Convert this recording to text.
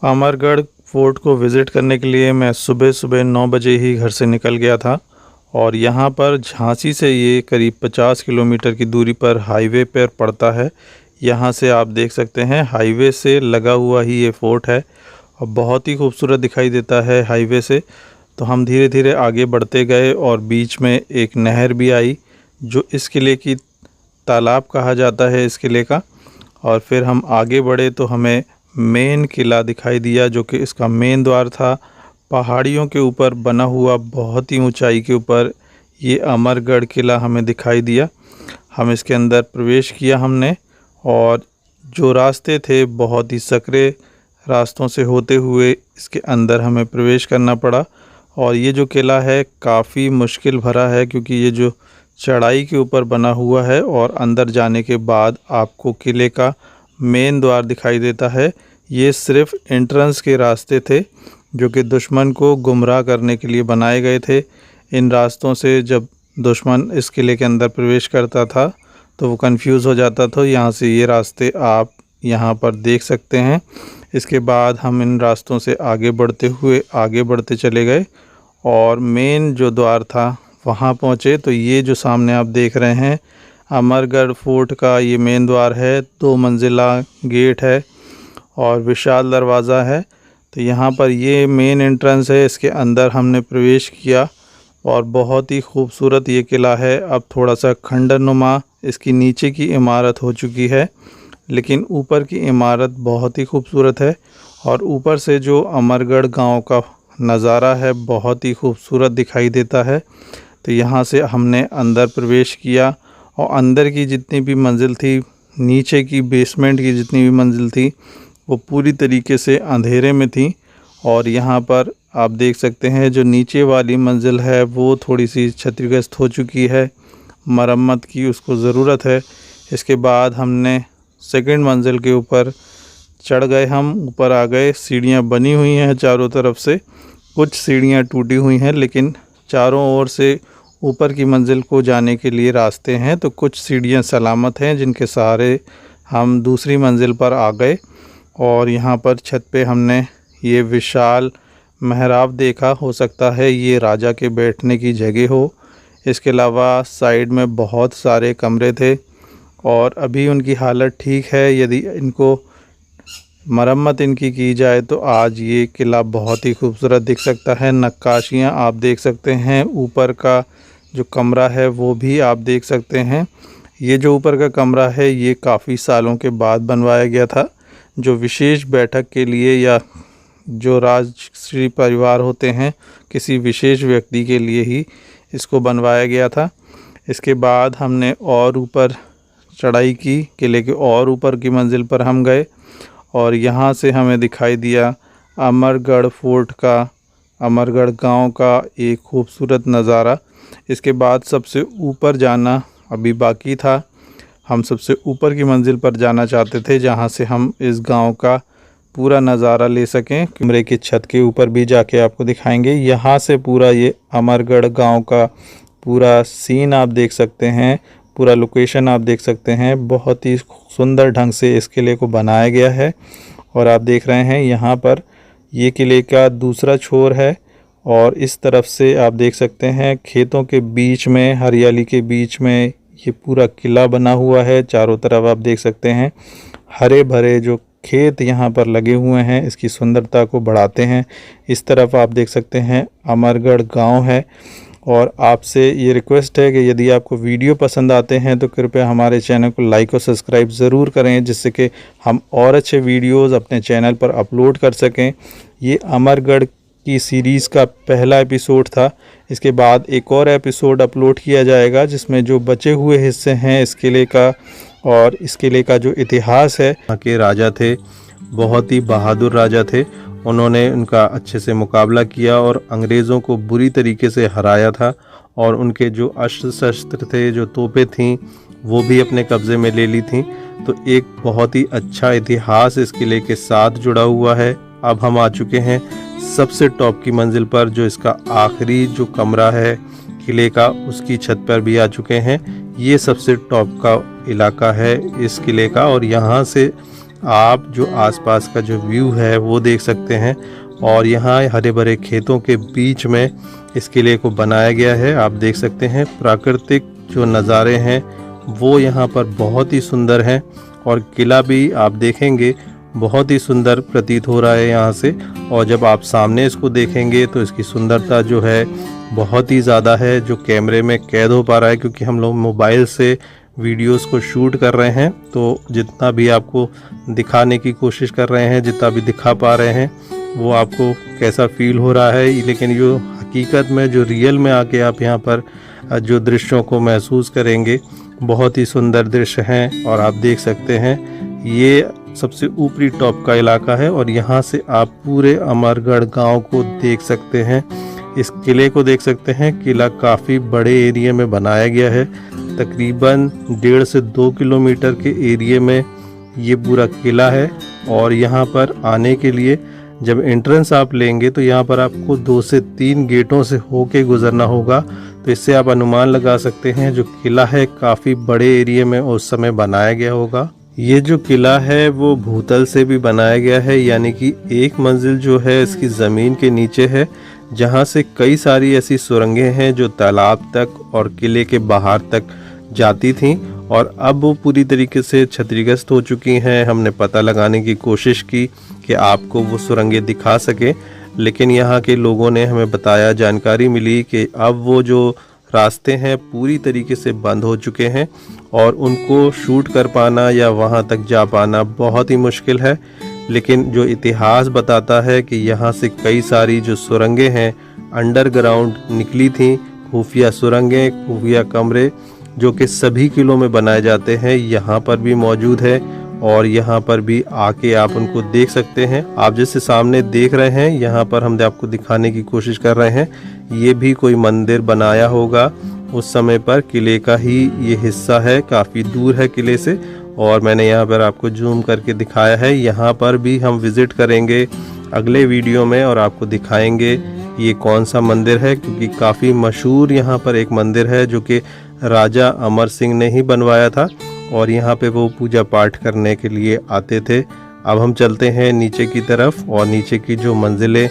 Amargarh fort को visit करने के लिए मैं सुबह सुबह 9 बजे ही घर से निकल गया था और यहाँ पर झांसी से ये करीब 50 किलोमीटर की दूरी पर हाईवे पर पड़ता है। यहाँ से आप देख सकते हैं हाईवे से लगा हुआ ही ये फोर्ट है और बहुत ही खूबसूरत दिखाई देता है हाईवे से। तो हम धीरे धीरे आगे बढ़ते गए और बीच में एक नहर भी आई जो इस किले की तालाब कहा जाता है इस किले का। और फिर हम आगे बढ़े तो हमें मेन किला दिखाई दिया जो कि इसका मेन द्वार था। पहाड़ियों के ऊपर बना हुआ बहुत ही ऊंचाई के ऊपर ये अमरगढ़ किला हमें दिखाई दिया। हम इसके अंदर प्रवेश किया हमने और जो रास्ते थे बहुत ही सकरे रास्तों से होते हुए इसके अंदर हमें प्रवेश करना पड़ा। और ये जो किला है काफ़ी मुश्किल भरा है क्योंकि ये जो चढ़ाई के ऊपर बना हुआ है और अंदर जाने के बाद आपको किले का मेन द्वार दिखाई देता है। ये सिर्फ़ एंट्रेंस के रास्ते थे जो कि दुश्मन को गुमराह करने के लिए बनाए गए थे। इन रास्तों से जब दुश्मन इस किले के अंदर प्रवेश करता था तो वो कंफ्यूज हो जाता था। यहाँ से ये रास्ते आप यहाँ पर देख सकते हैं। इसके बाद हम इन रास्तों से आगे बढ़ते चले गए और मेन जो द्वार था वहाँ पहुँचे। तो ये जो सामने आप देख रहे हैं अमरगढ़ फोर्ट का ये मेन द्वार है। 2 मंजिला गेट है और विशाल दरवाज़ा है। तो यहाँ पर ये मेन एंट्रेंस है। इसके अंदर हमने प्रवेश किया और बहुत ही खूबसूरत ये किला है। अब थोड़ा सा खंडरनुमा इसकी नीचे की इमारत हो चुकी है लेकिन ऊपर की इमारत बहुत ही खूबसूरत है। और ऊपर से जो अमरगढ़ गांव का नज़ारा है बहुत ही खूबसूरत दिखाई देता है। तो यहाँ से हमने अंदर प्रवेश किया और अंदर की जितनी भी मंजिल थी, नीचे की बेसमेंट की जितनी भी मंजिल थी वो पूरी तरीके से अंधेरे में थी। और यहाँ पर आप देख सकते हैं जो नीचे वाली मंजिल है वो थोड़ी सी क्षतिग्रस्त हो चुकी है, मरम्मत की उसको ज़रूरत है। इसके बाद हमने सेकंड मंजिल के ऊपर चढ़ गए, हम ऊपर आ गए। सीढ़ियाँ बनी हुई हैं चारों तरफ से, कुछ सीढ़ियाँ टूटी हुई हैं लेकिन चारों ओर से ऊपर की मंजिल को जाने के लिए रास्ते हैं। तो कुछ सीढ़ियाँ सलामत हैं जिनके सहारे हम दूसरी मंजिल पर आ गए। और यहाँ पर छत पे हमने ये विशाल मेहराब देखा। हो सकता है ये राजा के बैठने की जगह हो। इसके अलावा साइड में बहुत सारे कमरे थे और अभी उनकी हालत ठीक है। यदि इनको मरम्मत इनकी की जाए तो आज ये किला बहुत ही खूबसूरत दिख सकता है। नक्काशियाँ आप देख सकते हैं, ऊपर का जो कमरा है वो भी आप देख सकते हैं। ये जो ऊपर का कमरा है ये काफ़ी सालों के बाद बनवाया गया था। जो विशेष बैठक के लिए या जो राजश्री परिवार होते हैं किसी विशेष व्यक्ति के लिए ही इसको बनवाया गया था। इसके बाद हमने और ऊपर चढ़ाई की, किले के और ऊपर की मंजिल पर हम गए और यहाँ से हमें दिखाई दिया अमरगढ़ फोर्ट का, अमरगढ़ गांव का एक खूबसूरत नज़ारा। इसके बाद सबसे ऊपर जाना अभी बाकी था। हम सबसे ऊपर की मंजिल पर जाना चाहते थे जहाँ से हम इस गांव का पूरा नज़ारा ले सकें। कमरे की छत के ऊपर भी जाके आपको दिखाएंगे। यहाँ से पूरा ये अमरगढ़ गांव का पूरा सीन आप देख सकते हैं, पूरा लोकेशन आप देख सकते हैं। बहुत ही सुंदर ढंग से इस किले को बनाया गया है। और आप देख रहे हैं यहाँ पर ये किले का दूसरा छोर है और इस तरफ से आप देख सकते हैं खेतों के बीच में, हरियाली के बीच में ये पूरा किला बना हुआ है। चारों तरफ आप देख सकते हैं हरे भरे जो खेत यहाँ पर लगे हुए हैं इसकी सुंदरता को बढ़ाते हैं। इस तरफ आप देख सकते हैं अमरगढ़ गांव है। और आपसे ये रिक्वेस्ट है कि यदि आपको वीडियो पसंद आते हैं तो कृपया हमारे चैनल को लाइक और सब्सक्राइब ज़रूर करें जिससे कि हम और अच्छे वीडियोज़ अपने चैनल पर अपलोड कर सकें। ये अमरगढ़ की सीरीज़ का पहला एपिसोड था। इसके बाद एक और एपिसोड अपलोड किया जाएगा जिसमें जो बचे हुए हिस्से हैं इस किले का और इस किले का जो इतिहास है। यहाँ के राजा थे, बहुत ही बहादुर राजा थे। उन्होंने उनका अच्छे से मुकाबला किया और अंग्रेज़ों को बुरी तरीके से हराया था। और उनके जो अस्त्र शस्त्र थे, जो तोपें थीं, वो भी अपने कब्ज़े में ले ली थीं। तो एक बहुत ही अच्छा इतिहास इस किले के साथ जुड़ा हुआ है। अब हम आ चुके हैं सबसे टॉप की मंजिल पर, जो इसका आखिरी जो कमरा है किले का उसकी छत पर भी आ चुके हैं। ये सबसे टॉप का इलाका है इस किले का और यहाँ से आप जो आसपास का जो व्यू है वो देख सकते हैं। और यहाँ हरे भरे खेतों के बीच में इस किले को बनाया गया है। आप देख सकते हैं प्राकृतिक जो नज़ारे हैं वो यहाँ पर बहुत ही सुंदर हैं। और किला भी आप देखेंगे बहुत ही सुंदर प्रतीत हो रहा है यहाँ से। और जब आप सामने इसको देखेंगे तो इसकी सुंदरता जो है बहुत ही ज़्यादा है, जो कैमरे में कैद हो पा रहा है, क्योंकि हम लोग मोबाइल से वीडियोस को शूट कर रहे हैं। तो जितना भी आपको दिखाने की कोशिश कर रहे हैं, जितना भी दिखा पा रहे हैं, वो आपको कैसा फील हो रहा है, लेकिन जो हकीकत में जो रियल में आके आप यहाँ पर जो दृश्यों को महसूस करेंगे, बहुत ही सुंदर दृश्य हैं। और आप देख सकते हैं ये सबसे ऊपरी टॉप का इलाका है और यहाँ से आप पूरे अमरगढ़ गांव को देख सकते हैं। इस किले को देख सकते हैं। किला काफ़ी बड़े एरिया में बनाया गया है, तकरीबन 1.5 से 2 किलोमीटर के एरिया में ये पूरा किला है। और यहाँ पर आने के लिए जब एंट्रेंस आप लेंगे तो यहाँ पर आपको 2 से 3 गेटों से होके गुजरना होगा। तो इससे आप अनुमान लगा सकते हैं जो किला है काफ़ी बड़े एरिया में उस समय बनाया गया होगा। ये जो किला है वो भूतल से भी बनाया गया है, यानी कि एक मंजिल जो है इसकी ज़मीन के नीचे है, जहाँ से कई सारी ऐसी सुरंगें हैं जो तालाब तक और किले के बाहर तक जाती थीं। और अब वो पूरी तरीके से क्षतिग्रस्त हो चुकी हैं। हमने पता लगाने की कोशिश की कि आपको वो सुरंगें दिखा सके, लेकिन यहाँ के लोगों ने हमें बताया, जानकारी मिली कि अब वो जो रास्ते हैं पूरी तरीके से बंद हो चुके हैं और उनको शूट कर पाना या वहाँ तक जा पाना बहुत ही मुश्किल है। लेकिन जो इतिहास बताता है कि यहाँ से कई सारी जो सुरंगें हैं अंडरग्राउंड निकली थी, खुफिया सुरंगें, खुफिया कमरे, जो कि सभी किलों में बनाए जाते हैं, यहाँ पर भी मौजूद है। और यहाँ पर भी आके आप उनको देख सकते हैं। आप जैसे सामने देख रहे हैं, यहाँ पर हम आपको दिखाने की कोशिश कर रहे हैं, ये भी कोई मंदिर बनाया होगा उस समय पर। किले का ही ये हिस्सा है, काफ़ी दूर है किले से। और मैंने यहाँ पर आपको जूम करके दिखाया है। यहाँ पर भी हम विज़िट करेंगे अगले वीडियो में और आपको दिखाएंगे ये कौन सा मंदिर है, क्योंकि काफ़ी मशहूर यहाँ पर एक मंदिर है जो कि राजा अमर सिंह ने ही बनवाया था और यहाँ पे वो पूजा पाठ करने के लिए आते थे। अब हम चलते हैं नीचे की तरफ और नीचे की जो मंजिलें